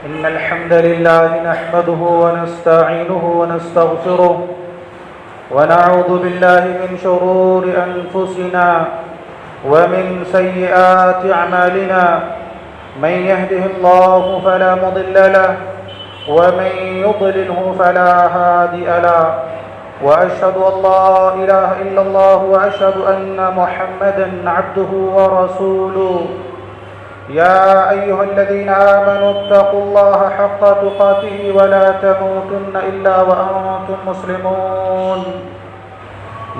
إن الحمد لله نحمده ونستعينه ونستغفره ونعوذ بالله من شرور أنفسنا ومن سيئات أعمالنا من يهده الله فلا مضل له ومن يضلله فلا هادي له وأشهد أن لا إله إلا الله وأشهد أن محمدا عبده ورسوله يا أيها الذين آمنوا اتقوا الله حق تقاته ولا تموتن إلا وأنتم مسلمون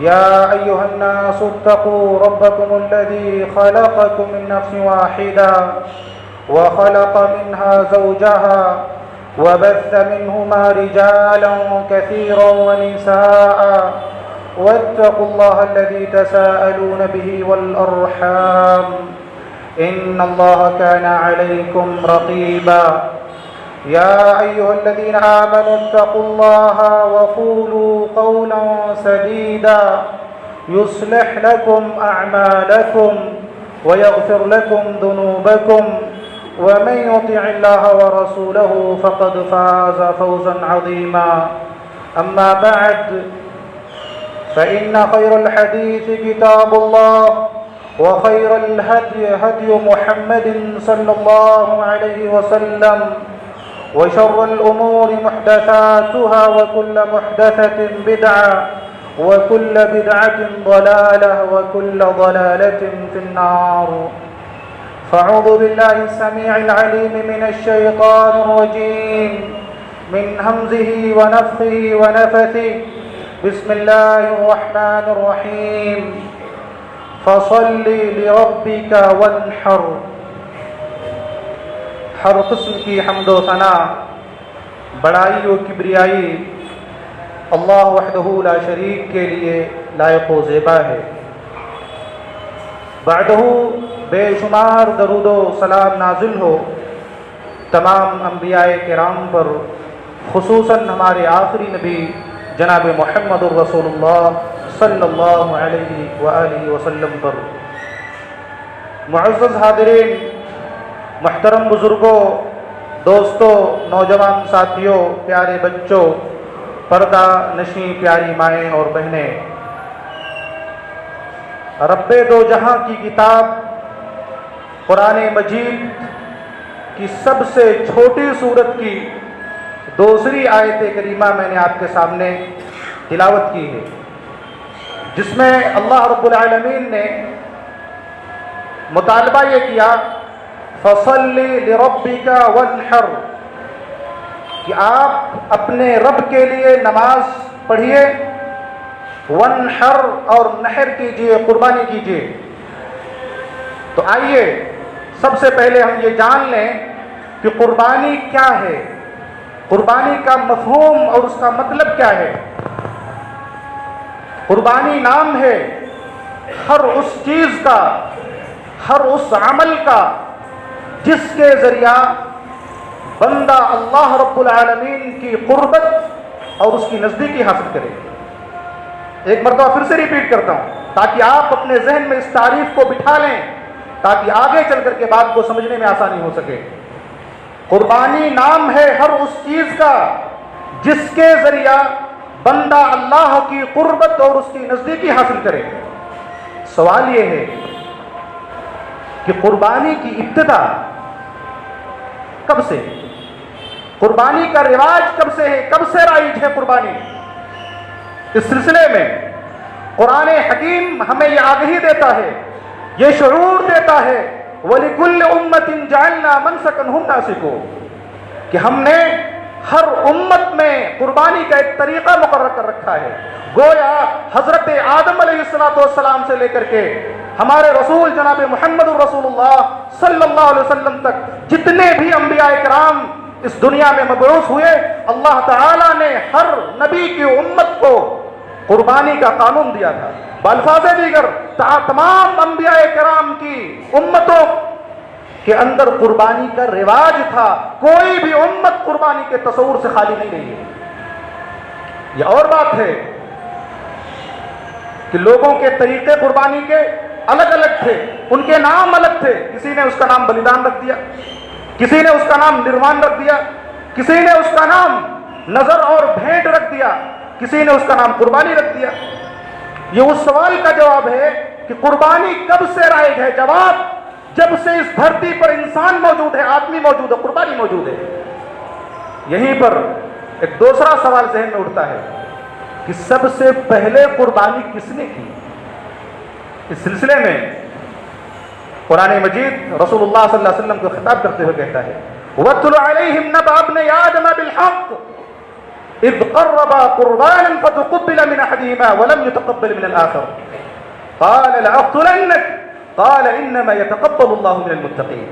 يا أيها الناس اتقوا ربكم الذي خلقكم من نفس واحدة وخلق منها زوجها وبث منهما رجالا كثيرا ونساء واتقوا الله الذي تساءلون به والأرحام إن الله كان عليكم رقيبا يا أيها الذين آمنوا اتقوا الله وقولوا قولا سديدا يصلح لكم أعمالكم ويغفر لكم ذنوبكم ومن يطع الله ورسوله فقد فاز فوزا عظيما أما بعد فإن خير الحديث كتاب الله وخير الهدي هدي محمد صلى الله عليه وسلم وشر الأمور محدثاتها وكل محدثة بدعة وكل بدعة ضلالة وكل ضلالة في النار فأعوذ بالله السميع العليم من الشيطان الرجيم من همزه ونفخه ونفثه بسم الله الرحمن الرحيم فصل لربك وانحر ہر قسم کی حمد و ثنا بڑائی و کبریائی اللہ وحدہ لا شریک کے لیے لائق و زیبا ہے۔ بعدہ بے شمار درود و سلام نازل ہو تمام انبیاء کرام پر، خصوصاً ہمارے آخری نبی جناب محمد الرسول اللہ صلی اللہ علیہ وآلہ وسلم پر۔ معزز حاضرین، محترم بزرگوں، دوستوں، نوجوان ساتھیوں، پیارے بچوں، پردہ نشیں پیاری مائیں اور بہنیں، رب دو جہاں کی کتاب قرآن مجید کی سب سے چھوٹی سورت کی دوسری آیت کریمہ میں نے آپ کے سامنے تلاوت کی ہے، جس میں اللہ رب العالمین نے مطالبہ یہ کیا فَصَلِّ لِرَبِّكَ وَانْحَرْ، کہ آپ اپنے رب کے لیے نماز پڑھیے، وَانْحَرْ، اور نحر کیجئے، قربانی کیجئے۔ تو آئیے سب سے پہلے ہم یہ جان لیں کہ قربانی کیا ہے، قربانی کا مفہوم اور اس کا مطلب کیا ہے۔ قربانی نام ہے ہر اس چیز کا، ہر اس عمل کا جس کے ذریعہ بندہ اللہ رب العالمین کی قربت اور اس کی نزدیکی حاصل کرے۔ ایک مرتبہ پھر سے ریپیٹ کرتا ہوں تاکہ آپ اپنے ذہن میں اس تعریف کو بٹھا لیں، تاکہ آگے چل کر کے بات کو سمجھنے میں آسانی ہو سکے۔ قربانی نام ہے ہر اس چیز کا جس کے ذریعہ بندہ اللہ کی قربت اور اس کی نزدیکی حاصل کرے۔ سوال یہ ہے کہ قربانی کی ابتدا کب سے، قربانی کا رواج کب سے ہے، کب سے رائج ہے قربانی؟ اس سلسلے میں قرآن حکیم ہمیں یہ آگہی دیتا ہے، یہ شعور دیتا ہے وَلِكُلِّ أُمَّةٍ جَعَلْنَا مَنْسَكًا هُمْ نَاسِكُوهُ، کہ ہم نے ہر امت میں قربانی کا ایک طریقہ مقرر کر رکھا ہے۔ گویا حضرت آدم علیہ السلام سے لے کر کے ہمارے رسول جناب محمد الرسول اللہ صلی اللہ علیہ وسلم تک جتنے بھی انبیاء کرام اس دنیا میں مبعوث ہوئے، اللہ تعالیٰ نے ہر نبی کی امت کو قربانی کا قانون دیا تھا۔ بالفاظ دیگر تمام انبیاء کرام کی امتوں کے اندر قربانی کا رواج تھا، کوئی بھی امت قربانی کے تصور سے خالی نہیں رہی ہے۔ یہ اور بات ہے کہ لوگوں کے طریقے قربانی کے الگ الگ تھے، ان کے نام الگ تھے، کسی نے اس کا نام بلیدان رکھ دیا، کسی نے اس کا نام نروان رکھ دیا، کسی نے اس کا نام نظر اور بھیٹ رکھ دیا، کسی نے اس کا نام قربانی رکھ دیا۔ یہ اس سوال کا جواب ہے کہ قربانی کب سے رائج ہے؟ جواب، جب سے اس دھرتی پر انسان موجود ہے، آدمی موجود ہے، قربانی موجود ہے۔ یہیں پر ایک دوسرا سوال ذہن میں اٹھتا ہے کہ سب سے پہلے قربانی کس نے کی؟ اس سلسلے میں قرآن مجید رسول اللہ صلی اللہ علیہ وسلم کو خطاب کرتے ہوئے کہتا ہے وَاتْلُ عَلَيْهِمْ نَبَأَ ابْنَيْ آدَمَ بِالْحَقِّ إِذْ قَرَّبَا قُرْبَانًا فَتُقُبِّلَ مِنْ أَحَدِهِمَا وَلَمْ يُتَقَبَّلْ مِنَ الْآخَرِ قَالَ لَأَقْتُلَنَّكَ قَالَ إِنَّمَا يَتَقَبَّلُ اللَّهُ مِنَ الْمُتَّقِينَ۔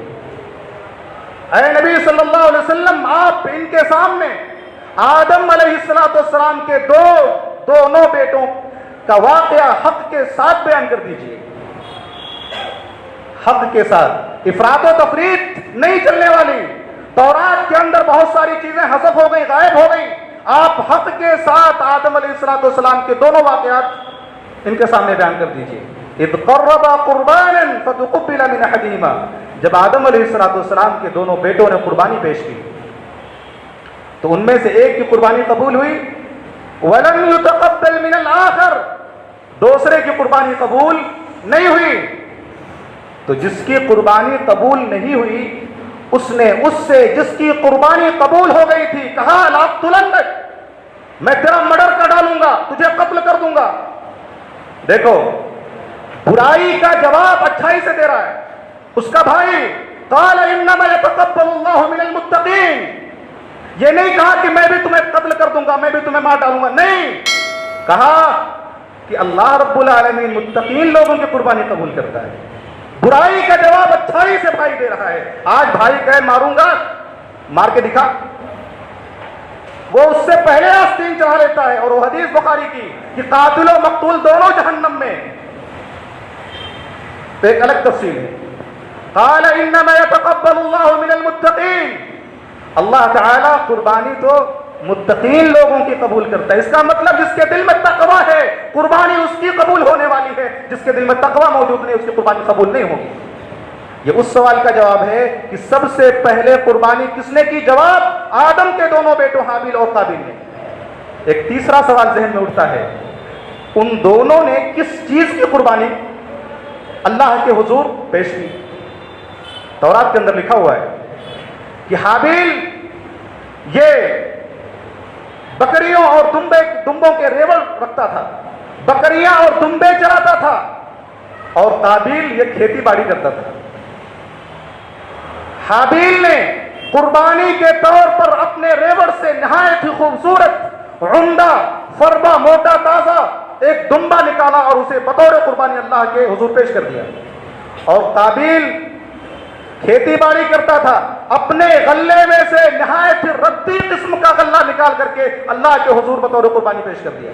اے نبی صلی اللہ علیہ وسلم، آپ ان کے سامنے آدم علیہ السلام کے دونوں بیٹوں کا واقعہ حق کے ساتھ بیان کر دیجئے، حق کے ساتھ، افراط و تفریط نہیں چلنے والی۔ تورات کے اندر بہت ساری چیزیں حذف ہو گئی، غائب ہو گئی، آپ حق کے ساتھ آدم علیہ السلام کے دونوں واقعات ان کے سامنے بیان کر دیجئے۔ اذ قربا قربانا فتقبل من احدهما، جب آدم علیہ السلام کے دونوں بیٹوں نے قربانی پیش کی تو ان میں سے ایک کی قربانی قبول ہوئی، ولم يتقبل من الاخر، دوسرے کی قربانی قبول نہیں ہوئی۔ تو جس کی قربانی قبول نہیں ہوئی اس نے اس سے جس کی قربانی قبول ہو گئی تھی کہا لأقتلنک، میں تیرا مرڈر کر ڈالوں گا، تجھے قتل کر دوں گا۔ دیکھو، برائی کا جواب اچھائی سے دے رہا ہے اس کا بھائی۔ قال انما يتقبل الله من المتقين، یہ نہیں کہا کہ میں بھی تمہیں قتل کر دوں گا، میں بھی تمہیں مار ڈالوں گا، نہیں، کہا کہ اللہ رب العالمین متقین لوگوں کی قربانی قبول کرتا ہے۔ برائی کا جواب اچھائی سے بھائی دے رہا ہے۔ آج بھائی کہے ماروں گا، مار کے دکھا، وہ اس سے پہلے آستین چڑھا لیتا ہے، اور وہ حدیث بخاری کی کہ قاتل و مقتول دونوں جہنم میں، تو ایک الگ تفصیل ہے۔ قال انما يتقبل الله من المتقين، اللہ تعالیٰ قربانی تو متقین لوگوں کی قبول کرتا ہے۔ اس کا مطلب جس کے دل میں تقوی ہے قربانی اس کی قبول ہونے والی ہے، جس کے دل میں تقوی موجود نہیں اس کی قربانی قبول نہیں ہوگی۔ یہ اس سوال کا جواب ہے کہ سب سے پہلے قربانی کس نے کی؟ جواب، آدم کے دونوں بیٹوں حابیل اور قابیل نے۔ ایک تیسرا سوال ذہن میں اٹھتا ہے، ان دونوں نے کس چیز کی قربانی اللہ کے حضور پیش کی؟ تورات کے اندر لکھا ہوا ہے کہ حابیل یہ بکریوں اور دمبوں کے ریوڑ رکھتا تھا، بکریاں اور دمبے چراتا تھا، اور قابیل یہ کھیتی باڑی کرتا تھا۔ حابیل نے قربانی کے طور پر اپنے ریوڑ سے نہایت ہی خوبصورت، عمدہ، فربا، موٹا، تازہ ایک دمبا نکالا اور اسے بطور قربانی اللہ کے حضور پیش کر دیا۔ اور قابیل کھیتی باڑی کرتا تھا، اپنے غلے میں سے نہایت ردی قسم کا غلہ نکال کر کے اللہ کے حضور بطور قربانی پیش کر دیا۔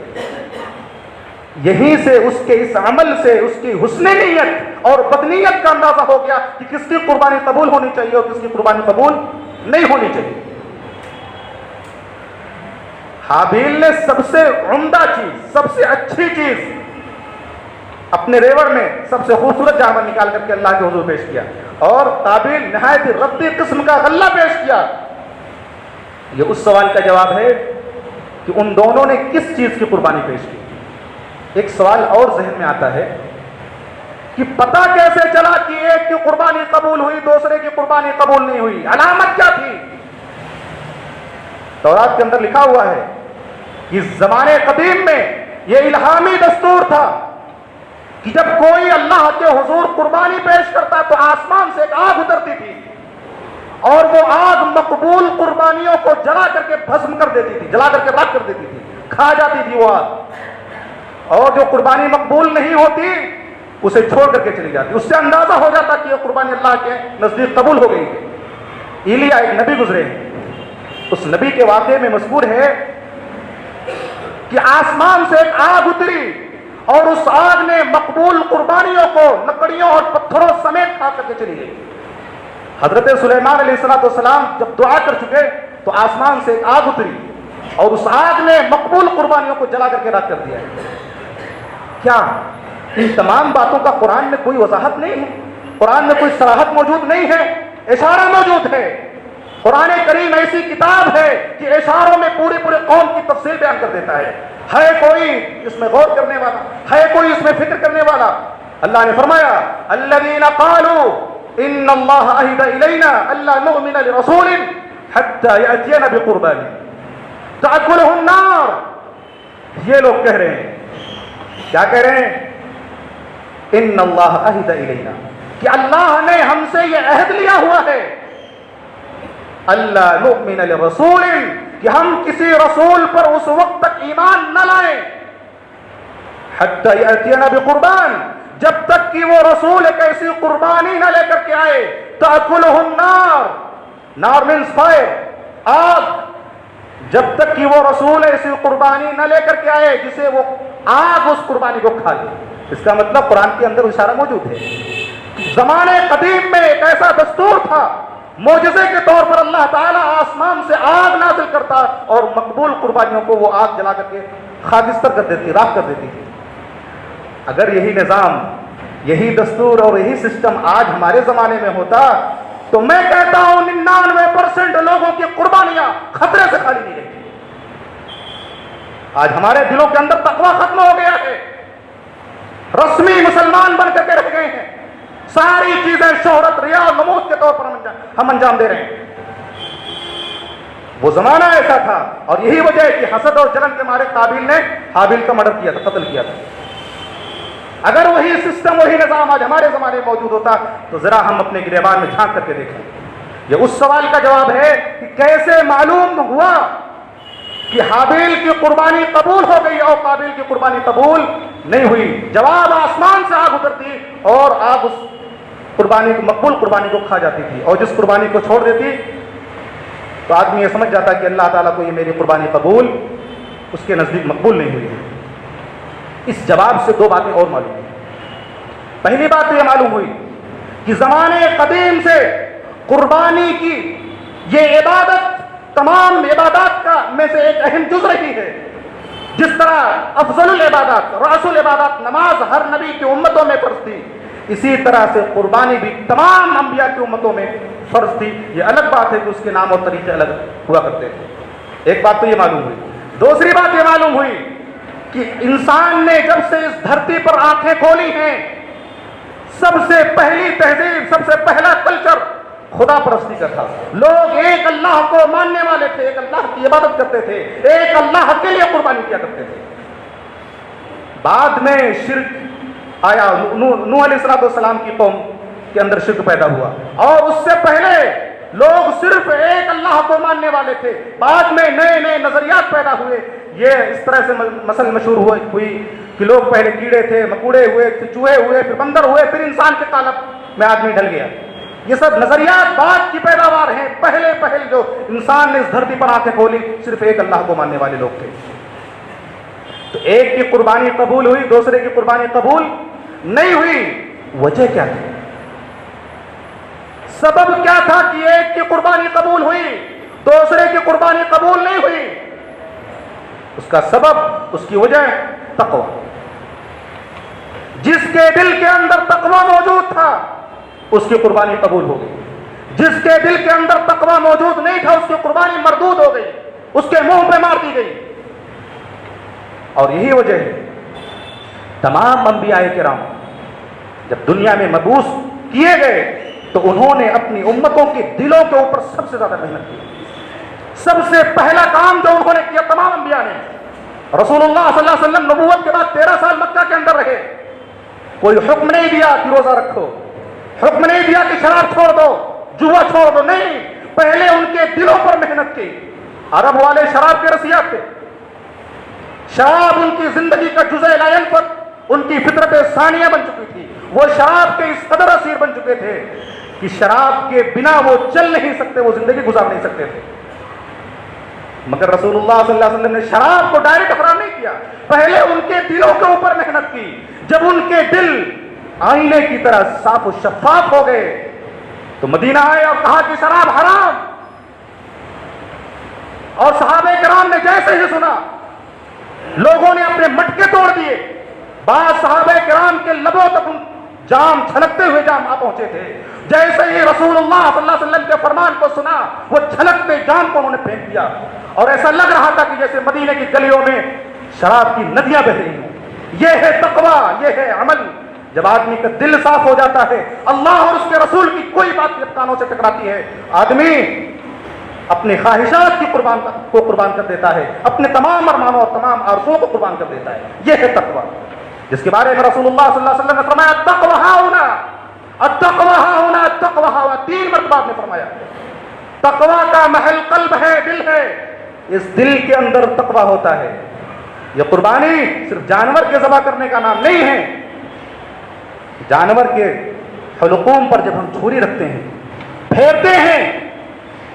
یہیں سے اس کے اس عمل سے اس کی حسن نیت اور بدنیت کا اندازہ ہو گیا کہ کس کی قربانی قبول ہونی چاہیے اور کس کی قربانی قبول نہیں ہونی چاہیے۔ حابیل نے سب سے عمدہ چیز، سب سے اچھی چیز اپنے ریوڑ میں سب سے خوبصورت جانور نکال کر کے اللہ کے حضور پیش کیا، اور قابیل نہایت ردی قسم کا غلہ پیش کیا۔ یہ اس سوال کا جواب ہے کہ ان دونوں نے کس چیز کی قربانی پیش کی۔ ایک سوال اور ذہن میں آتا ہے کہ پتہ کیسے چلا کہ ایک کی قربانی قبول ہوئی دوسرے کی قربانی قبول نہیں ہوئی؟ علامت کیا تھی؟ تورات کے اندر لکھا ہوا ہے کہ زمانے قدیم میں یہ الہامی دستور تھا کہ جب کوئی اللہ کے حضور قربانی پیش کرتا تو آسمان سے ایک آگ اترتی تھی، اور وہ آگ مقبول قربانیوں کو جلا کر کے بھسم کر دیتی تھی، جلا کر کے راکھ کر دیتی تھی، کھا جاتی تھی وہ آگ، اور جو قربانی مقبول نہیں ہوتی اسے چھوڑ کر کے چلی جاتی۔ اس سے اندازہ ہو جاتا کہ یہ قربانی اللہ کے نزدیک قبول ہو گئی ہے۔ ایلیا ایک نبی گزرے ہیں، اس نبی کے واقعے میں مذکور ہے کہ آسمان سے ایک آگ اتری اور اس آگ نے مقبول قربانیوں کو لکڑیوں اور پتھروں سمیت کھا کر کے چلی گئی۔ حضرت سلیمان علیہ السلام جب دعا کر چکے تو آسمان سے ایک آگ اتری اور اس آگ نے مقبول قربانیوں کو جلا کر کے راکھ کر دیا۔ کیا ان تمام باتوں کا قرآن میں کوئی وضاحت نہیں ہے؟ قرآن میں کوئی صراحت موجود نہیں ہے اشارہ موجود ہے. قرآن کریم ایسی کتاب ہے کہ اشاروں میں پورے قوم کی تفصیل بیان کر دیتا ہے. ہے کوئی اس میں غور کرنے والا؟ ہے کوئی اس میں فکر کرنے والا؟ اللہ نے فرمایا الذین قالوا ان اللہ عہد الینا الا نؤمن لرسول حتی یأتینا بقربان تأکلہ النار. یہ لوگ کہہ رہے ہیں، کیا کہہ رہے ہیں؟ ان اللہ عہد الینا، کہ اللہ نے ہم سے یہ عہد لیا ہوا ہے، اللہ نؤمن لرسول، کہ ہم کسی رسول پر اس وقت تک ایمان نہ لائیں، حتی یأتینا بقربان، جب تک کہ وہ رسول ایک ایسی قربانی نہ لے کر کے آئے، تأکلہ النار، نار مینس فائر، آگ، جب تک کہ وہ رسول ایسی قربانی نہ لے کر کے آئے جسے وہ آگ اس قربانی کو کھا لے. اس کا مطلب قرآن کے اندر اشارہ موجود ہے. زمانے قدیم میں ایک ایسا دستور تھا، معجزے کے طور پر اللہ تعالیٰ آسمان سے آگ نازل کرتا اور مقبول قربانیوں کو وہ آگ جلا کر کے خاکستر کر دیتی، راکھ کر دیتی تھی. اگر یہی نظام، یہی دستور اور یہی سسٹم آج ہمارے زمانے میں ہوتا تو میں کہتا ہوں 99% لوگوں کی قربانیاں خطرے سے خالی نہیں رہتی. آج ہمارے دلوں کے اندر تقویٰ ختم ہو گیا ہے، رسمی مسلمان بن کر کے رہ گئے ہیں، ساری چیزیں شہرت، ریا، نمود کے طور پر ہم انجام دے رہے ہیں. وہ زمانہ ایسا تھا، اور یہی وجہ ہے کہ حسد اور جلن کے مارے قابیل نے حابیل کا مرڈر کیا تھا، قتل کیا تھا. اگر وہی سسٹم، وہی نظام آج ہمارے زمانے میں موجود ہوتا تو ذرا ہم اپنے گریبان میں جھانک کر کے دیکھیں. یہ اس سوال کا جواب ہے کہ کیسے معلوم ہوا کہ حابیل کی قربانی قبول ہو گئی اور قابیل کی قربانی قبول نہیں ہوئی. جواب آسمان سے آگ اترتی اور آگ اس قربانی کو، مقبول قربانی کو کھا جاتی تھی، اور جس قربانی کو چھوڑ دیتی تو آدمی یہ سمجھ جاتا کہ اللہ تعالیٰ کو یہ میری قربانی قبول، اس کے نزدیک مقبول نہیں ہوئی. اس جواب سے دو باتیں اور معلوم ہوئی. پہلی بات تو یہ معلوم ہوئی کہ زمانے قدیم سے قربانی کی یہ عبادت تمام عبادات کا میں سے ایک اہم جز رہی ہے. جس طرح افضل العبادات، رأس العبادات نماز ہر نبی کی امتوں میں فرض تھی، اسی طرح سے قربانی بھی تمام انبیاء کی امتوں میں فرض تھی. یہ الگ بات ہے کہ اس کے نام اور طریقے الگ ہوا کرتے تھے. ایک بات تو یہ معلوم ہوئی. دوسری بات یہ معلوم ہوئی کہ انسان نے جب سے اس دھرتی پر آنکھیں کھولی ہیں، سب سے پہلی تہذیب، سب سے پہلا کلچر خدا پرستی کا تھا. لوگ ایک اللہ کو ماننے والے تھے، ایک اللہ کی عبادت کرتے تھے، ایک اللہ کے لیے قربانی کیا کرتے تھے. بعد میں شرک آیا، نوح علیہ السلام کی قوم کے اندر شرک پیدا ہوا، اور اس سے پہلے لوگ صرف ایک اللہ کو ماننے والے تھے. بعد میں نئے نئے نظریات پیدا ہوئے. یہ اس طرح سے مسئلہ مشہور ہوئی کہ لوگ پہلے کیڑے تھے، مکوڑے ہوئے، پھر چوہے ہوئے، پھر بندر ہوئے، پھر انسان کے قالب میں آدمی ڈھل گیا. یہ سب نظریات بعد کی پیداوار ہیں. پہل جو انسان نے اس دھرتی پر آنکھیں کھولی صرف ایک اللہ کو ماننے والے لوگ تھے. تو ایک کی قربانی قبول ہوئی، دوسرے کی قربانی قبول نہیں ہوئی. وجہ کیا تھی؟ سبب کیا تھا کہ ایک کی قربانی قبول ہوئی، دوسرے کی قربانی قبول نہیں ہوئی؟ اس کا سبب، اس کی وجہ تقویٰ. جس کے دل کے اندر تقویٰ موجود تھا اس کی قربانی قبول ہو گئی. جس کے دل کے اندر تقویٰ موجود نہیں تھا اس کی قربانی مردود ہو گئی، اس کے منہ پہ مار دی گئی. اور یہی وجہ ہے تمام انبیاء کرام جب دنیا میں مبعوث کیے گئے تو انہوں نے اپنی امتوں کے دلوں کے اوپر سب سے زیادہ محنت کی. سب سے پہلا کام جو انہوں نے کیا تمام انبیاء نے، رسول اللہ صلی اللہ علیہ وسلم نبوت کے بعد 13 سال مکہ کے اندر رہے. کوئی حکم نہیں دیا کہ روزہ رکھو، حکم نہیں دیا کہ شراب چھوڑ دو، جوا چھوڑ دو، نہیں. پہلے ان کے دلوں پر محنت کی. عرب والے شراب کے رسیات تھے، شراب ان کی زندگی کا جزء لا ينفد، ان کی فطرت ثانیہ بن چکی تھی. وہ شراب کے اس قدر اسیر بن چکے تھے کہ شراب کے بنا وہ چل نہیں سکتے، وہ زندگی گزار نہیں سکتے تھے. مگر رسول اللہ صلی اللہ علیہ وسلم نے شراب کو ڈائریکٹ حرام نہیں کیا، پہلے ان کے دلوں کے اوپر محنت کی. جب ان کے دل آئینے کی طرح صاف و شفاف ہو گئے تو مدینہ آئے اور کہا کہ شراب حرام. اور صحابہ کرام نے جیسے ہی سنا لوگوں نے اپنے مٹکے توڑ دیے. بعض صحابہ کرام کے لبوں تک جام چھلکتے ہوئے جام آ پہنچے تھے. جیسے ہی رسول اللہ صلی اللہ علیہ وسلم کے فرمان کو سنا وہ جھلکتے جان کو انہوں نے پھینک دیا اور ایسا لگ رہا تھا کہ جیسے مدینے کی گلیوں میں شراب کی ندیاں بہ رہی ہوں۔ یہ ہے تقویٰ، یہ ہے عمل۔ جب آدمی کا دل صاف ہو جاتا ہے، اللہ اور اس کے رسول کی کوئی بات جب کانوں سے ٹکراتی ہے، آدمی اپنی خواہشات کی قربان کر دیتا ہے، اپنے تمام ارمانوں اور تمام آرزوؤں کو قربان کر دیتا ہے۔ یہ ہے تقویٰ، جس کے بارے میں رسول اللہ صلی اللہ علیہ وسلم نے فرمایا التقویٰ ہاہنا، التقویٰ ہاہنا، التقویٰ ہاہنا، 3 مرتبہ آپ نے فرمایا۔ تقویٰ کا محل قلب ہے، دل ہے، اس دل کے اندر تقویٰ ہوتا ہے۔ یہ قربانی صرف جانور کے ذبح کرنے کا نام نہیں ہے۔ جانور کے حلقوم پر جب ہم چھری رکھتے ہیں، پھیرتے ہیں،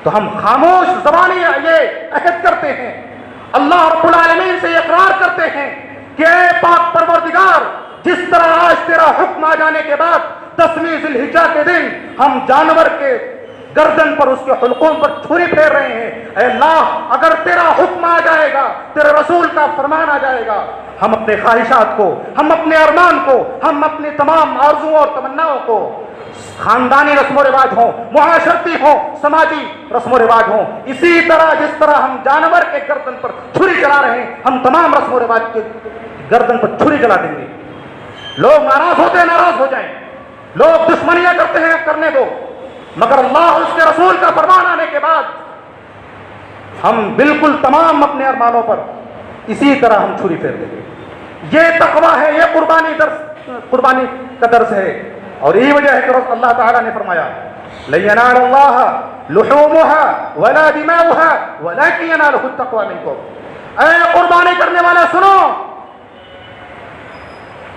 تو ہم خاموش زبانی یہ عہد کرتے ہیں، اللہ رب العالمین سے اقرار کرتے ہیں کہ اے پاک پروردگار، جس طرح آج تیرا حکم آ جانے کے بعد 10ویں ذی الحجہ کے دن ہم جانور کے گردن پر، اس کے حلقوم پر چھری پھیر رہے ہیں، اے اللہ اگر تیرا حکم آ جائے گا، تیرے رسول کا فرمان آ جائے گا، ہم اپنے خواہشات کو، ہم اپنے ارمان کو، ہم اپنی تمام آرزوؤں اور تمناؤں کو، خاندانی رسم و رواج ہوں، معاشرتی ہوں، سماجی رسم و رواج ہوں، اسی طرح جس طرح ہم جانور کے گردن پر چھری چلا رہے ہیں، ہم تمام رسم و رواج کے گردن پر چھری چلا دیں گے۔ لوگ ناراض ہوتے ہیں، ناراض ہو جائیں، لوگ دشمنیاں کرتے ہیں، کرنے دو، مگر اللہ اور اس کے رسول کا فرمان آنے کے بعد ہم بالکل تمام اپنے ارمانوں پر اسی طرح ہم چھری پھیر دیں گے۔ یہ تقویٰ ہے، یہ قربانی کا درس ہے، اور یہی وجہ ہے کہ اللہ تعالیٰ نے فرمایا لَن يَنَالَ اللَّهَ لُحُومُهَا وَلَا دِمَاؤُهَا وَلَكِنْ يَنَالُهُ التَّقْوَىٰ مِنكُمْ۔ اے قربانی کرنے والا سنو،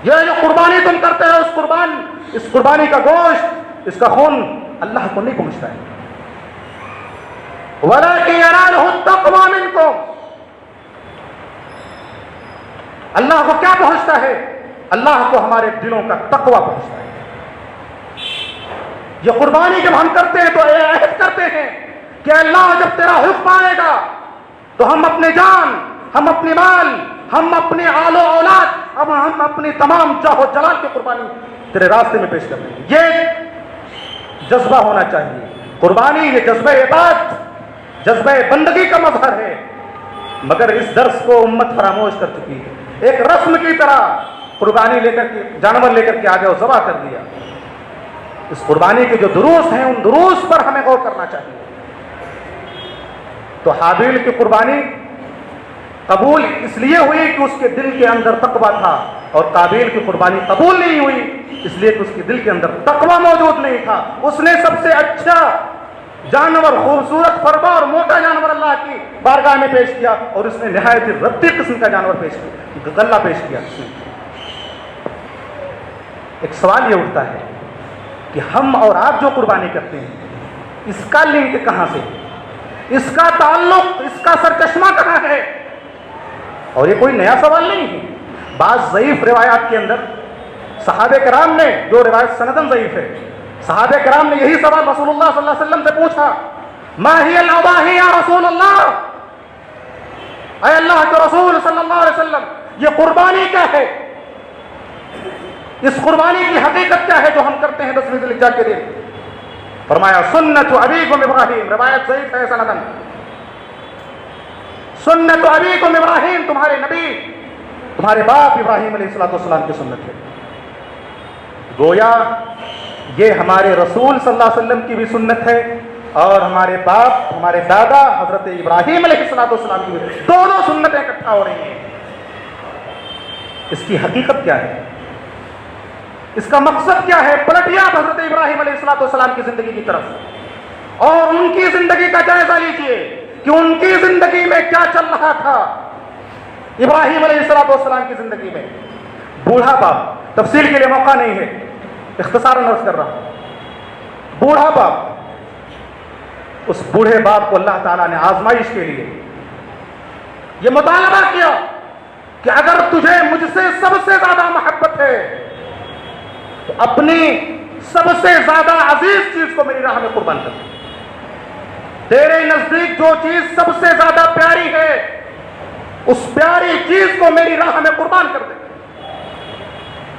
یہ جو قربانی تم کرتے ہو، اس قربانی کا گوشت، اس کا خون اللہ کو نہیں پہنچتا ہے۔ وَلَكِنْ يَنَالُهُ التَّقْوَىٰ مِنكُمْ، اللہ کو کیا پہنچتا ہے؟ اللہ کو ہمارے دلوں کا تقویٰ پہنچتا ہے۔ یہ قربانی جب ہم کرتے ہیں تو عہد کرتے ہیں کہ اللہ جب تیرا حکم آئے گا تو ہم اپنے جان، ہم اپنی مال، ہم اپنے آل و اولاد، اب ہم اپنی تمام جاہ و جلال کی قربانی تیرے راستے میں پیش کر دیں گے۔ یہ جذبہ ہونا چاہیے۔ قربانی یہ جذبہ عبادت، جذبہ بندگی کا مظہر ہے، مگر اس درس کو امت فراموش کر چکی ہے۔ ایک رسم کی طرح قربانی لے کر کے، جانور لے کر کے آ گئے اور ذبح کر دیا۔ اس قربانی کے جو دروس ہیں، ان دروس پر ہمیں غور کرنا چاہیے۔ تو حابیل کی قربانی قبول اس لیے ہوئی کہ اس کے دل کے اندر تقویٰ تھا، اور قابیل کی قربانی قبول نہیں ہوئی اس لیے کہ اس کے دل کے اندر تقویٰ موجود نہیں تھا۔ اس نے سب سے اچھا جانور، خوبصورت فربا اور موٹا جانور اللہ کی بارگاہ میں پیش کیا، اور اس نے نہایت ہی رتی قسم کا جانور پیش کیا، غلہ پیش کیا۔ ایک سوال یہ اٹھتا ہے کہ ہم اور آپ جو قربانی کرتے ہیں، اس کا لنک کہاں سے، اس کا تعلق، اس کا سرچشمہ کہاں ہے؟ اور یہ کوئی نیا سوال نہیں ہے۔ بعض ضعیف روایات کے اندر صحابہ کرام نے، جو روایت سندن ضعیف ہے، صحابہ کرام نے یہی سوال رسول اللہ صلی اللہ علیہ وسلم سے پوچھا، ما ہی الاضاحی یا رسول اللہ، اے اللہ کے رسول صلی اللہ علیہ وسلم، یہ قربانی کیا ہے؟ اس قربانی کی حقیقت کیا ہے جو ہم کرتے ہیں 10ویں ذی الحجہ کے دن؟ فرمایا سنت ابیکم ابراہیم، روایت ضعیف ہے سندن، سنت ابیکم ابراہیم، تمہارے نبی، تمہارے باپ ابراہیم علیہ السلام کی سنت ہے۔ گویا یہ ہمارے رسول صلی اللہ علیہ وسلم کی بھی سنت ہے، اور ہمارے باپ، ہمارے دادا حضرت ابراہیم علیہ السلام کی بھی، دونوں سنتیں اکٹھا ہو رہی ہیں۔ اس کی حقیقت کیا ہے؟ اس کا مقصد کیا ہے؟ پلٹیا حضرت ابراہیم علیہ السلام کی زندگی کی طرف، اور ان کی زندگی کا جائزہ لیجئے کہ ان کی زندگی میں کیا چل رہا تھا۔ ابراہیم علیہ السلام کی زندگی میں بوڑھا باپ، تفصیل کے لیے موقع نہیں ہے، اختصاراً عرض کر رہا ہوں، بوڑھا باپ، اس بوڑھے باپ کو اللہ تعالیٰ نے آزمائش کے لیے یہ مطالبہ کیا کہ اگر تجھے مجھ سے سب سے زیادہ محبت ہے تو اپنی سب سے زیادہ عزیز چیز کو میری راہ میں قربان کر دے۔ تیرے نزدیک جو چیز سب سے زیادہ پیاری ہے، اس پیاری چیز کو میری راہ میں قربان کر دے۔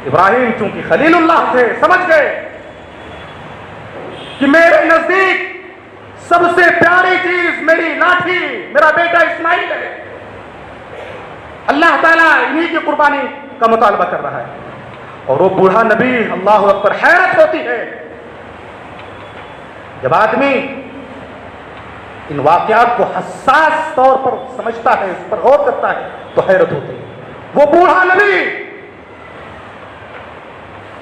ابراہیم چونکہ خلیل اللہ تھے، سمجھ گئے کہ میرے نزدیک سب سے پیاری چیز میری لاٹھی میرا بیٹا اسماعیل ہے. اللہ تعالیٰ انہی کی قربانی کا مطالبہ کر رہا ہے. اور وہ بوڑھا نبی، اللہ اکبر، حیرت ہوتی ہے جب آدمی ان واقعات کو حساس طور پر سمجھتا ہے، اس پر غور کرتا ہے تو حیرت ہوتی ہے. وہ بوڑھا نبی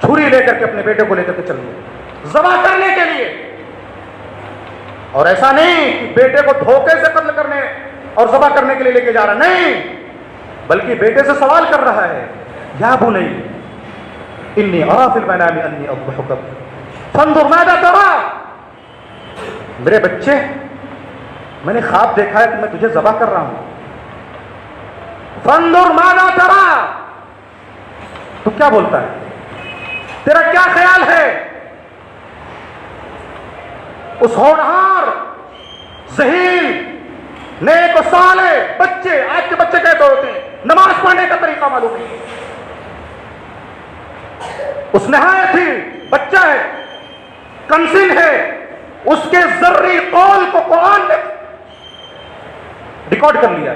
چھری لے کر کے اپنے بیٹے کو لے کر کے چل گیا ذبح کرنے کے لیے. اور ایسا نہیں کہ بیٹے کو دھوکے سے قتل کرنے اور ذبح کرنے کے لیے لے کے جا رہا، نہیں، بلکہ بیٹے سے سوال کر رہا ہے، یا بنی انی ارى فی المنام انی اذبحک فانظر ماذا ترى. میرے بچے، میں نے خواب دیکھا ہے کہ میں تجھے ذبح کر رہا ہوں. فانظر ماذا ترى، تو کیا بولتا ہے، تیرا کیا خیال ہے؟ اس ہونہار ذہین نیک و صالح بچے، آج کے بچے کہتے ہوتے ہیں نماز پڑھنے کا طریقہ معلوم نہیں، اس نہایت ہی بچہ ہے، کمسن ہے، اس کے ذری قول کو قرآن نے ریکارڈ کر لیا.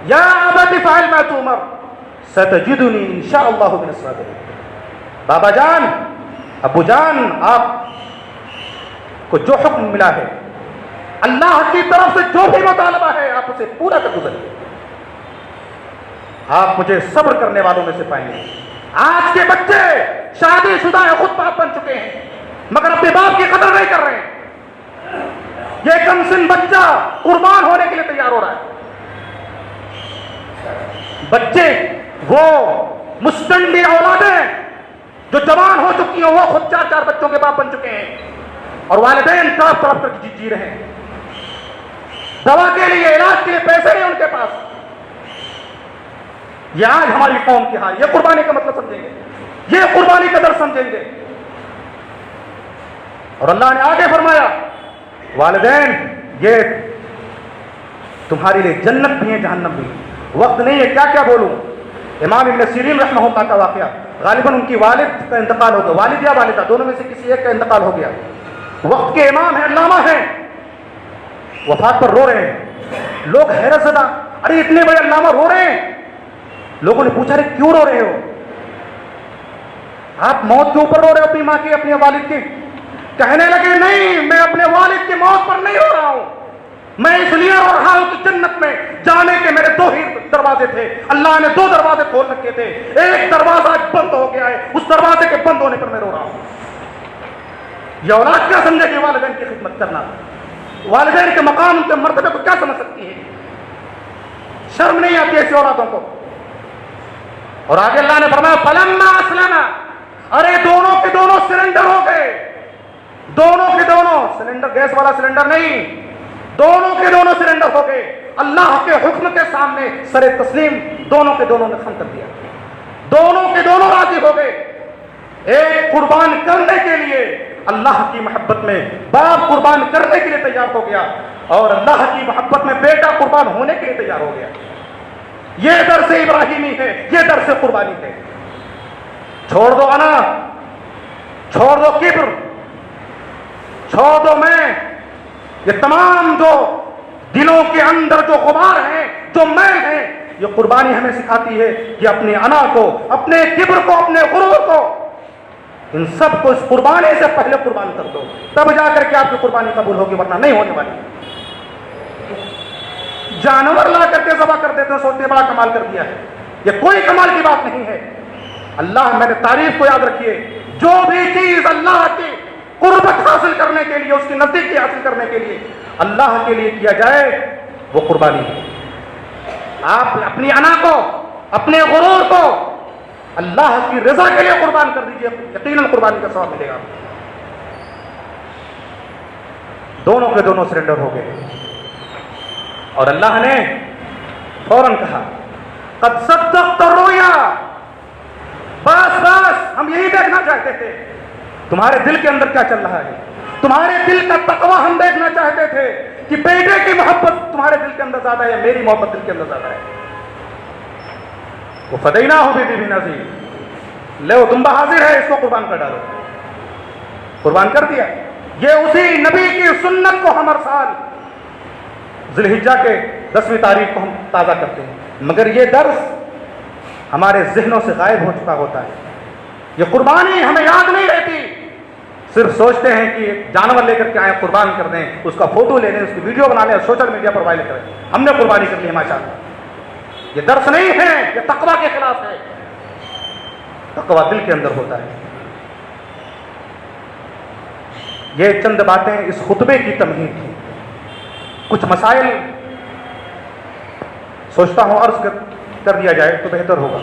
یا ابت افعل ما تؤمر ستجدنی انشاءاللہ من الصابرین. بابا جان، ابو جان، آپ کو جو حکم ملا ہے، اللہ کی طرف سے جو بھی مطالبہ ہے، آپ اسے پورا کر گزریے. آپ مجھے صبر کرنے والوں میں سے پائیں گے. آج کے بچے شادی شدہ ہیں، خود باپ بن چکے ہیں، مگر اپنے باپ کی قدر نہیں کر رہے ہیں. یہ کم سن بچہ قربان ہونے کے لیے تیار ہو رہا ہے. بچے وہ مستنڈی اولادیں جو جوان ہو چکی ہیں، وہ خود 4 بچوں کے باپ بن چکے ہیں، اور والدین طرف طرف کر جی رہے ہیں. دوا کے لیے، علاج کے لیے پیسے نہیں ان کے پاس. یہ آج ہماری قوم کی حال. یہ قربانی کا مطلب سمجھیں گے، یہ قربانی کا درس سمجھیں گے. اور اللہ نے آگے فرمایا، والدین یہ تمہارے لیے جنت بھی ہے، جہنم بھی. وقت نہیں ہے کیا کیا بولوں. امام ابن سیرین رحمہ اللہ کا واقعہ، غالباً ان کی والد کا انتقال ہو گیا، والد یا والدہ دونوں میں سے کسی ایک کا انتقال ہو گیا. وقت کے امام ہیں، علامہ ہیں، وفات پر رو رہے ہیں. لوگ حیرت زدہ، ارے اتنے بڑے علامہ رو رہے ہیں. لوگوں نے پوچھا، ارے کیوں رو رہے ہو؟ آپ موت کے اوپر رو رہے ہو، اپنی ماں کی، اپنے والد کی؟ کہنے لگے، نہیں، میں اپنے والد کی موت پر نہیں رو رہا ہوں، میں اس لیے رو رہا ہوں کہ جنت میں جانے کے میرے 2 ہی دروازے تھے، اللہ نے 2 دروازے کھول رکھے تھے، ایک دروازہ بند ہو گیا ہے، اس دروازے کے بند ہونے پر میں رو رہا ہوں. یہ اولاد کیا سمجھے کہ والدین کی خدمت کرنا، والدین کے مقام، کے مرتبے کو کیا سمجھ سکتی ہے؟ شرم نہیں آتی ایسی اولادوں کو. اور آگے اللہ نے فرمایا، فلما اسلما، ارے دونوں کے دونوں سرنڈر ہو گئے. دونوں کے دونوں سلنڈر، گیس والا سلنڈر نہیں، دونوں کے دونوں سرنڈر ہو گئے. اللہ کے حکم کے سامنے سر تسلیم دونوں کے دونوں نے خم کر دیا. دونوں کے دونوں راضی ہو گئے. ایک قربان کرنے کے لیے اللہ کی محبت میں باپ قربان کرنے کے لیے تیار ہو گیا، اور اللہ کی محبت میں بیٹا قربان ہونے کے لیے تیار ہو گیا. یہ درس ابراہیمی ہے، یہ درس قربانی ہے. چھوڑ دو انا، چھوڑ دو کبر، چھوڑ دو میں، یہ تمام جو دلوں کے اندر جو غبار ہیں، جو میل ہیں، یہ قربانی ہمیں سکھاتی ہے کہ اپنے انا کو، اپنے کبر کو، اپنے غرور کو، ان سب کو اس قربانی سے پہلے قربان کر دو، تب جا کر کے آپ کی قربانی قبول ہوگی، ورنہ نہیں ہونے والی. جانور لا کر کے ذبح کر دیتے ہیں، سوچتے بڑا کمال کر دیا ہے. یہ کوئی کمال کی بات نہیں ہے. اللہ، میں نے تعریف کو یاد رکھیے، جو بھی چیز اللہ کی قربت حاصل کرنے کے لیے، اس کی نزدیکی حاصل کرنے کے لیے اللہ کے لیے کیا جائے، وہ قربانی ہے. آپ اپنی انا کو، اپنے غرور کو اللہ کی رضا کے لیے قربان کر دیجئے، یقیناً قربانی کا ثواب ملے گا. دونوں کے دونوں سرنڈر ہو گئے، اور اللہ نے فوراً کہا، قد صدقت الرؤیا، بس بس، ہم یہی دیکھنا چاہتے تھے تمہارے دل کے اندر کیا چل رہا ہے. تمہارے دل کا تقوی ہم دیکھنا چاہتے تھے کہ بیٹے کی محبت تمہارے دل کے اندر زیادہ ہے یا میری محبت دل کے اندر زیادہ ہے. وہ فدینا ہو بھی نذیر، لو دمبا حاضر ہے، اس کو قربان کر ڈالو. قربان کر دیا. یہ اسی نبی کی سنت کو ہم ہر سال ذی الحجہ کے 10ویں تاریخ کو ہم تازہ کرتے ہیں، مگر یہ درس ہمارے ذہنوں سے غائب ہو چکا ہوتا ہے۔ یہ قربانی ہمیں یاد نہیں رہتی، صرف سوچتے ہیں کہ جانور لے کر کے آئیں قربان کر دیں، اس کا فوٹو لے لیں، اس کی ویڈیو بنا لیں اور سوشل میڈیا پر وائرل کریں، ہم نے قربانی کر لی ہے ماشاءاللہ۔ یہ درس نہیں ہے، یہ تقویٰ کے خلاف ہے۔ تقویٰ دل کے اندر ہوتا ہے۔ یہ چند باتیں اس خطبے کی تمہید تھی۔ کچھ مسائل سوچتا ہوں عرض کر دیا جائے تو بہتر ہوگا۔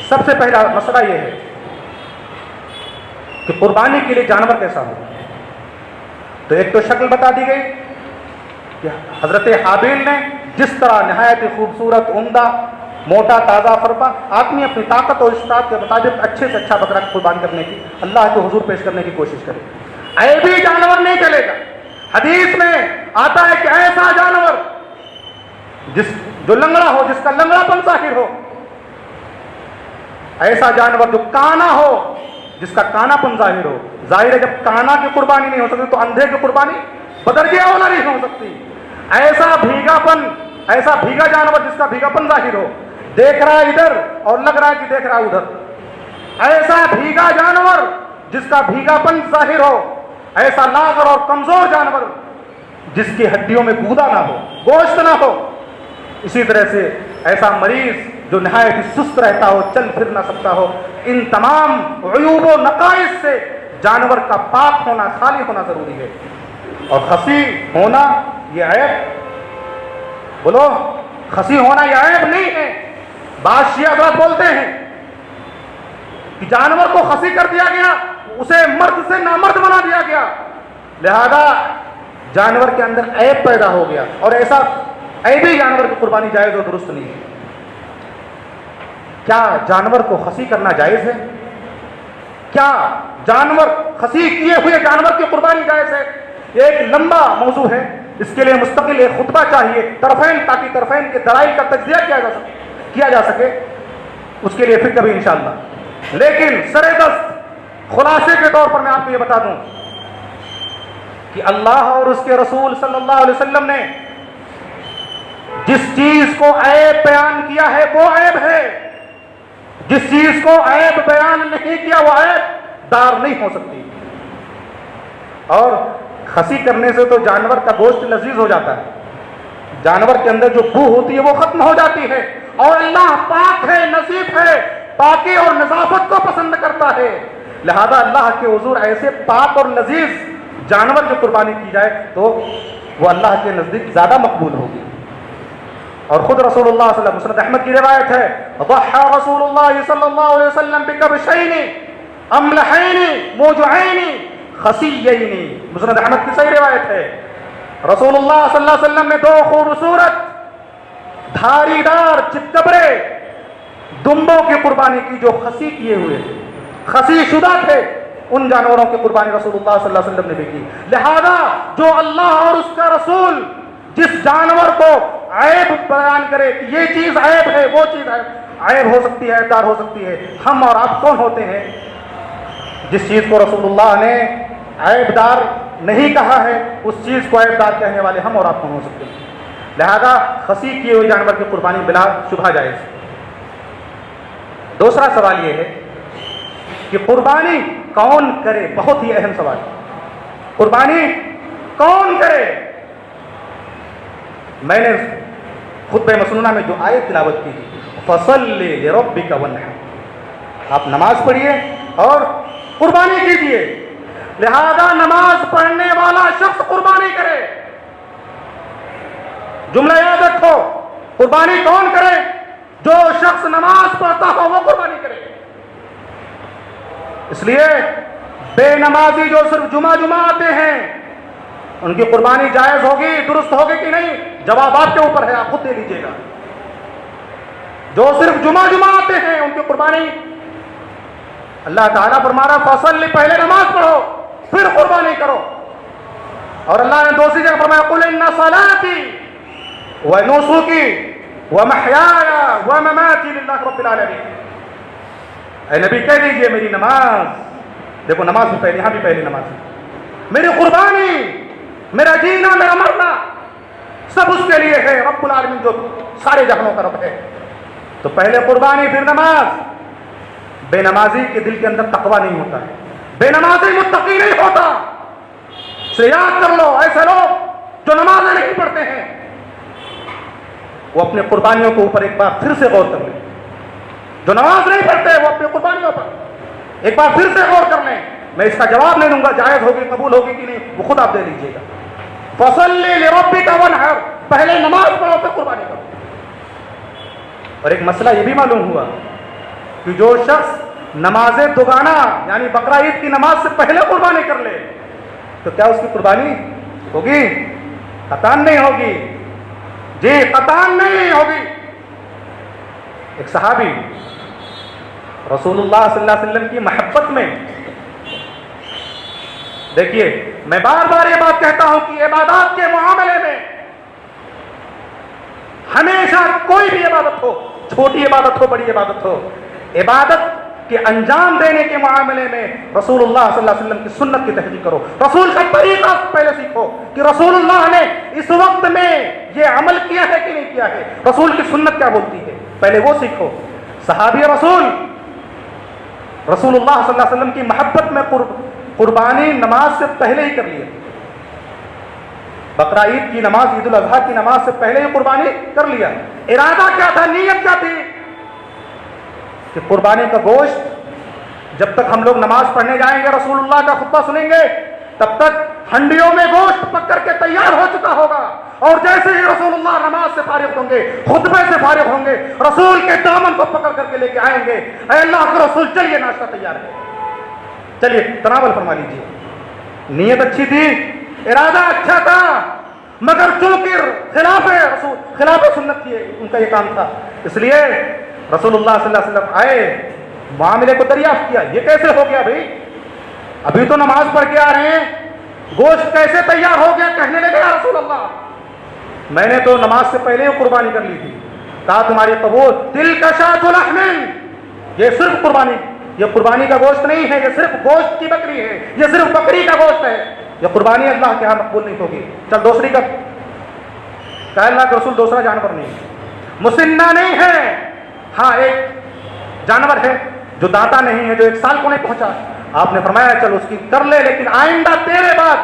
سب سے پہلا مسئلہ یہ ہے کہ قربانی کے لیے جانور کیسا ہو۔ تو ایک تو شکل بتا دی گئی کہ حضرت حابیل نے جس طرح نہایت خوبصورت، عمدہ، موٹا، تازہ فرپا آدمی اپنی طاقت اور استطاعت کے مطابق اچھے سے اچھا بکرا قربان کرنے کی، اللہ کے حضور پیش کرنے کی کوشش کرے۔ عیبی جانور نہیں چلے گا۔ حدیث میں آتا ہے کہ ایسا جانور جو لنگڑا ہو، جس کا لنگڑا پن ظاہر ہو، ایسا جانور جو کانا ہو، جس کا کانا پن ظاہر ہو۔ ظاہر ہے جب کانا کی قربانی نہیں ہو سکتی تو اندھے کی قربانی بدرجہ اولا نہیں ہو سکتی۔ ایسا بھیگا جانور جس کا بھیگا پن ظاہر ہو، دیکھ رہا ہے ادھر اور لگ رہا ہے کہ دیکھ رہا ہے ادھر۔ ایسا بھیگا جانور جس کا بھیگا پن ظاہر ہو، ایسا لاغر اور کمزور جانور جس کی ہڈیوں میں گودا نہ ہو، گوشت نہ ہو۔ اسی طرح سے ایسا مریض جو نہایت ہی سست رہتا ہو، چل پھر نہ سکتا ہو۔ ان تمام عیوب و نقائص سے جانور کا پاک ہونا، خالی ہونا ضروری ہے۔ اور خسی ہونا یہ عیب، بولو، خسی ہونا یہ عیب نہیں ہے۔ بعض شیعہ حضرات بولتے ہیں کہ جانور کو خسی کر دیا گیا، اسے مرد سے نامرد بنا دیا گیا، لہذا جانور کے اندر عیب پیدا ہو گیا، اور ایسا عیبی جانور کی قربانی جائز و درست نہیں ہے۔ کیا جانور کو خسی کرنا جائز ہے؟ کیا جانور خسی کیے ہوئے جانور کی قربانی جائز ہے؟ یہ ایک لمبا موضوع ہے، اس کے لیے مستقل ایک خطبہ چاہیے طرفین، تاکہ طرفین کے دلائل کا تجزیہ کیا جا سکے، اس کے لیے پھر کبھی انشاءاللہ۔ لیکن سر دست خلاصے کے طور پر میں آپ کو یہ بتا دوں کہ اللہ اور اس کے رسول صلی اللہ علیہ وسلم نے جس چیز کو عیب بیان کیا ہے وہ عیب ہے، جس چیز کو عیب بیان نہیں کیا وہ عیب دار نہیں ہو سکتی۔ اور خسی کرنے سے تو جانور کا گوشت لذیذ ہو جاتا ہے، جانور کے اندر جو بو ہوتی ہے وہ ختم ہو جاتی ہے، اور اللہ پاک ہے، نظیف ہے، پاکی اور نظافت کو پسند کرتا ہے، لہذا اللہ کے حضور ایسے پاک اور لذیذ جانور کی قربانی کی جائے تو وہ اللہ کے نزدیک زیادہ مقبول ہوگی۔ اور خود رسول اللہ صلی اللہ علیہ وسلم، مسند احمد کی روایت ہے، ضحى رسول اللہ صلی اللہ علیہ وسلم بکبشین املحین موجعین خسیین، مسند احمد کی صحیح روایت ہے، رسول اللہ صلی اللہ علیہ وسلم نے دو خوبصورت دھاری دار چتکبرے دمبوں کی قربانی کی جو خسی کیے ہوئے تھے، خسی شدہ تھے، ان جانوروں کی قربانی رسول اللہ صلی اللہ علیہ وسلم نے بھی کی۔ لہذا جو اللہ اور اس کا رسول جس جانور کو عیب بیان کرے کہ یہ چیز عیب ہے، وہ چیز عیب ہو سکتی ہے، عیبدار ہو سکتی ہے، ہم اور آپ کون ہوتے ہیں جس چیز کو رسول اللہ نے عیبدار نہیں کہا ہے اس چیز کو عیبدار کہنے والے ہم اور آپ کون ہو سکتے ہیں؟ لہذا خسی کیے ہوئے جانور کی قربانی بلا شبہ جائز۔ دوسرا سوال یہ ہے کہ قربانی کون کرے؟ بہت ہی اہم سوال، قربانی کون کرے؟ میں نے خطبہ مسنونہ میں جو آیت تلاوت کی تھی، فَصَلِّ لِرَبِّكَ وَانْحَرْ، آپ نماز پڑھیے اور قربانی کیجیے، لہذا نماز پڑھنے والا شخص قربانی کرے۔ جملہ یاد رکھو، قربانی کون کرے؟ جو شخص نماز پڑھتا ہو وہ قربانی کرے۔ اس لیے بے نمازی جو صرف جمعہ آتے ہیں ان کی قربانی جائز ہوگی، درست ہوگی کہ نہیں، جواب آپ کے اوپر ہے، آپ خود دے لیجیے گا۔ جو صرف جمعہ آتے ہیں ان کی قربانی، اللہ تعالیٰ فرما رہا فصل، پہلے نماز پڑھو پھر قربانی کرو۔ اور اللہ نے دوسری جگہ فرمایا قل ان صلاتي ونسكي ومحياي ومماتي لله رب العالمین، اے نبی کہہ دیجئے میری نماز، دیکھو نماز بھی پہلے، یہاں بھی پہلی نماز ہے، میری قربانی، میرا جینا، میرا مرنا سب اس کے لیے ہے، رب العالمین جو سارے جہانوں کا رب ہے۔ تو پہلے قربانی پھر نماز۔ بے نمازی کے دل کے اندر تقوی نہیں ہوتا ہے، بے نمازی متقی نہیں ہوتا۔ اسے یاد کر لو، ایسے لوگ جو نمازیں نہیں پڑھتے ہیں وہ اپنی قربانیوں کے اوپر ایک بار پھر سے غور کر لیں۔ جو نماز نہیں پڑھتے وہ اپنی قربانیوں پر ایک بار پھر سے غور کر لیں۔ میں اس کا جواب نہیں دوں گا جائز ہوگی قبول ہوگی کہ نہیں، وہ خود آپ دے لیجیے گا۔ فَصَلِّ لِرَبِّكَ وَانْحَرْ، پہلے نماز پڑھو پھر قربانی کرو۔ اور ایک مسئلہ یہ بھی معلوم ہوا کہ جو شخص نماز دوگانہ یعنی بقرہ عید کی نماز سے پہلے قربانی کر لے تو کیا اس کی قربانی ہوگی؟ قطعاً نہیں ہوگی، جی قطعاً نہیں ہوگی۔ ایک صحابی رسول اللہ صلی اللہ علیہ وسلم کی محبت میں، دیکھیے میں بار بار یہ بات کہتا ہوں کہ عبادات کے معاملے میں ہمیشہ کوئی بھی عبادت ہو، چھوٹی عبادت ہو بڑی عبادت ہو، عبادت کے انجام دینے کے معاملے میں رسول اللہ صلی اللہ علیہ وسلم کی سنت کی تحقیق کرو، رسول کا طریقہ پہلے سیکھو کہ رسول اللہ نے اس وقت میں یہ عمل کیا ہے کہ نہیں کیا ہے، رسول کی سنت کیا بولتی ہے، پہلے وہ سیکھو۔ صحابی رسول اللہ صلی اللہ علیہ وسلم کی محبت میں قربانی نماز سے پہلے ہی کر لیا، بقرہ عید کی نماز، عید الاضحیٰ کی نماز سے پہلے ہی قربانی کر لیا۔ ارادہ کیا تھا، نیت کیا تھی کہ قربانی کا گوشت جب تک ہم لوگ نماز پڑھنے جائیں گے، رسول اللہ کا خطبہ سنیں گے، تب تک ہنڈیوں میں گوشت پک کر کے تیار ہو چکا ہوگا، اور جیسے ہی رسول اللہ نماز سے فارغ ہوں گے، خطبے سے فارغ ہوں گے، رسول کے دامن کو پکڑ کر کے لے کے آئیں گے، اے اللہ کے رسول چلیے ناشتہ تیار ہے، چلیے تناول فرما لیجیے۔ نیت اچھی تھی، ارادہ اچھا تھا، مگر چونکہ خلاف سنت تھی، ان کا یہ کام تھا، اس لیے رسول اللہ صلی اللہ علیہ وسلم آئے، معاملے کو دریافت کیا، یہ کیسے ہو گیا بھائی، ابھی تو نماز پڑھ کے آ رہے ہیں، گوشت کیسے تیار ہو گیا؟ کہنے لگے یا رسول اللہ میں نے تو نماز سے پہلے ہی قربانی کر لی تھی۔ کہا تمہاری قبول، تلک شاۃ لحم، یہ صرف قربانی کا گوشت نہیں ہے، یہ صرف گوشت کی بکری ہے، یہ صرف بکری کا گوشت ہے، یہ قربانی اللہ کے ہاں مقبول نہیں ہوگی، چل دوسری کا۔ کہا اللہ کے رسول دوسرا جانور نہیں ہے، مسنہ نہیں ہے، ہاں ایک جانور ہے جو دانتا نہیں ہے، جو 1 سال کو نہیں پہنچا، آپ نے فرمایا چل اس کی کر لے، لیکن آئندہ تیرے بعد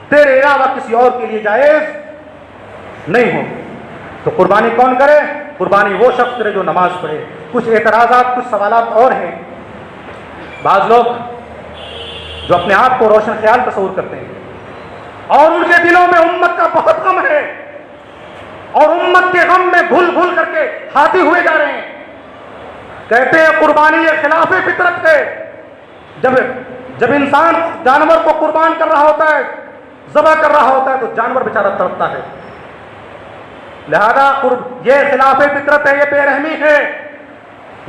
تیرے علاوہ کسی اور کے لیے جائز نہیں ہو۔ تو قربانی کون کرے؟ قربانی وہ شخص کرے جو نماز پڑھے۔ کچھ اعتراضات، کچھ سوالات اور ہیں۔ بعض لوگ جو اپنے آپ کو روشن خیال تصور کرتے ہیں اور ان کے دلوں میں امت کا بہت غم ہے اور امت کے غم میں گھل گھل کر کے ہاتھی ہوئے جا رہے ہیں، کہتے ہیں قربانی یہ خلاف فطرت ہے۔ جب انسان جانور کو قربان کر رہا ہوتا ہے، ذبح کر رہا ہوتا ہے، تو جانور بیچارہ تڑپتا ہے، لہذا یہ خلاف فطرت ہے، یہ بے رحمی ہے۔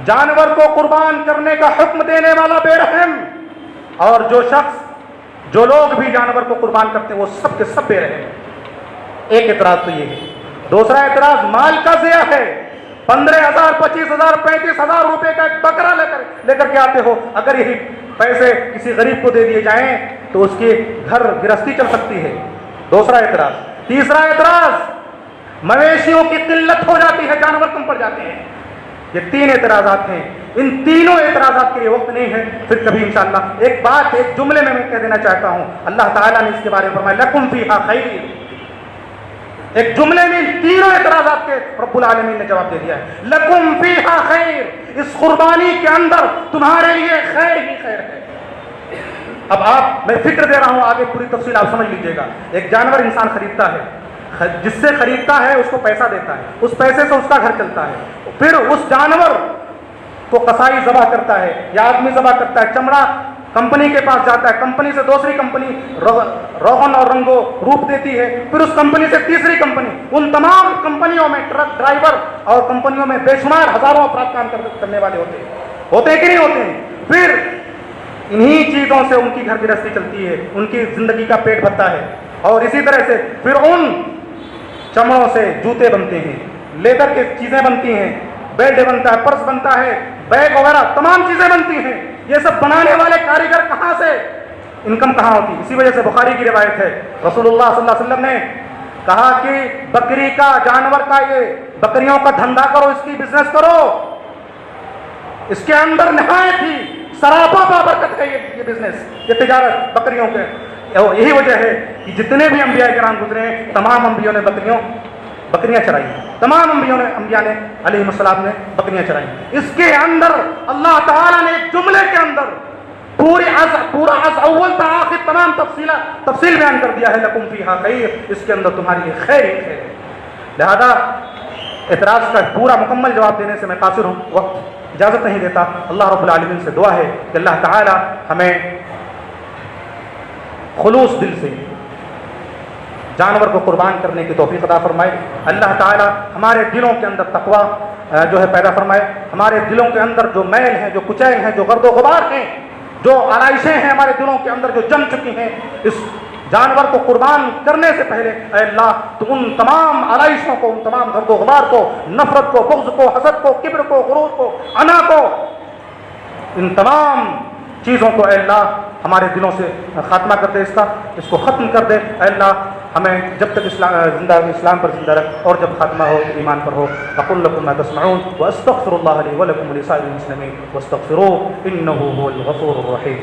جانور کو قربان کرنے کا حکم دینے والا بے رحم، اور جو لوگ بھی جانور کو قربان کرتے ہیں وہ سب کے سب بے رحم ہیں۔ ایک اعتراض تو یہ ہے۔ دوسرا اعتراض مال کا ضیاع ہے۔ 15,000 25,000 35,000 روپے کا ایک بکرا لے کر کے آتے ہو، اگر یہی پیسے کسی غریب کو دے دیے جائیں تو اس کے گھر گرہستی چل سکتی ہے۔ دوسرا اعتراض۔ تیسرا اعتراض، مویشیوں کی قلت ہو جاتی ہے، جانور کم پڑ جاتے ہیں۔ یہ 3 اعتراضات ہیں، ان تینوں اعتراضات کے لیے وقت نہیں ہے، پھر کبھی انشاءاللہ ایک بات ایک جملے میں کہہ دینا چاہتا ہوں۔ اللہ تعالیٰ نے اس کے بارے میں فرمایا لکم فیہا خیر، ایک جملے میں ان تینوں اعتراضات کے رب العالمین نے جواب دے دیا ہے، لکم فیہا خیر، اس قربانی کے اندر تمہارے لیے خیر ہی خیر ہے۔ اب میں فکر دے رہا ہوں، آگے پوری تفصیل آپ سمجھ لیجیے گا۔ ایک جانور انسان خریدتا ہے، جس سے خریدتا ہے اس کو پیسہ دیتا ہے، اس پیسے سے اس کا گھر چلتا ہے، پھر اس جانور کو قصائی ذبح کرتا ہے یا آدمی ذبح کرتا ہے، چمڑا کمپنی کے پاس جاتا ہے، کمپنی سے دوسری کمپنی روغن اور رنگ و روپ دیتی ہے، پھر اس کمپنی سے تیسری کمپنی، ان تمام کمپنیوں میں ٹرک ڈرائیور اور کمپنیوں میں بے شمار ہزاروں افراد کام کرنے والے ہوتے ہیں کہ نہیں ہوتے ہیں؟ پھر انہی چیزوں سے ان کی گھر گرہستی چلتی ہے، ان کی زندگی کا پیٹ بھرتا ہے، اور اسی طرح سے پھر ان چمڑوں سے جوتے بنتے ہیں، لیدر کی چیزیں بنتی ہیں، بیلٹ بنتا ہے، پرس بنتا ہے، بیگ وغیرہ تمام چیزیں بنتی ہیں۔ یہ سب بنانے والے کاریگر کہاں سے؟ انکم کہاں ہوتی. اسی وجہ سے بخاری کی روایت ہے, رسول اللہ صلی اللہ علیہ وسلم نے کہا کہ بکری کا, جانور کا, یہ بکریوں کا دھندا کرو, اس کی بزنس کرو, اس کے اندر نہایت ہی سراپا بابرکت ہے یہ بزنس, یہ تجارت بکریوں کے. یہی وجہ ہے کہ جتنے بھی انبیاء کرام گزرے ہیں تمام انبیاء نے بکریاں چرائی ہیں, تمام انبیاء نے علیہ السلام نے بکریاں چرائی. اس کے اندر اللہ تعالیٰ نے ایک جملے کے اندر پورا از اول تا آخر تمام تفصیل بیان کر دیا ہے, لکم فیہا خیر, اس کے اندر تمہاری لیے خیر ہی خیر ہے. لہذا اعتراض کا پورا مکمل جواب دینے سے میں قاصر ہوں, وقت اجازت نہیں دیتا. اللہ رب العالمین سے دعا ہے کہ اللہ تعالی ہمیں خلوص دل سے جانور کو قربان کرنے کی توفیق عطا فرمائے. اللہ تعالی ہمارے دلوں کے اندر تقوی جو ہے پیدا فرمائے. ہمارے دلوں کے اندر جو میل ہیں, جو کچیل ہیں, جو گرد و غبار ہیں, جو آلائشیں ہیں ہمارے دلوں کے اندر جو جم چکی ہیں, اس جانور کو قربان کرنے سے پہلے اے اللہ تو ان تمام آلائشوں کو, ان تمام گرد و غبار کو, نفرت کو, بغض کو, حسد کو, کبر کو, غرور کو, انا کو, ان تمام چیزوں کو اے اللہ ہمارے دلوں سے خاتمہ کر دے, اس کو ختم کر دے. اے اللہ ہمیں جب تک اسلام پر زندہ رکھ, اور جب خاتمہ ہو ایمان پر ہو. اقول لكم ما تسمعون واستغفر الله لي ولكم ولسائر المسلمين واستغفروه انه هو الغفور الرحيم.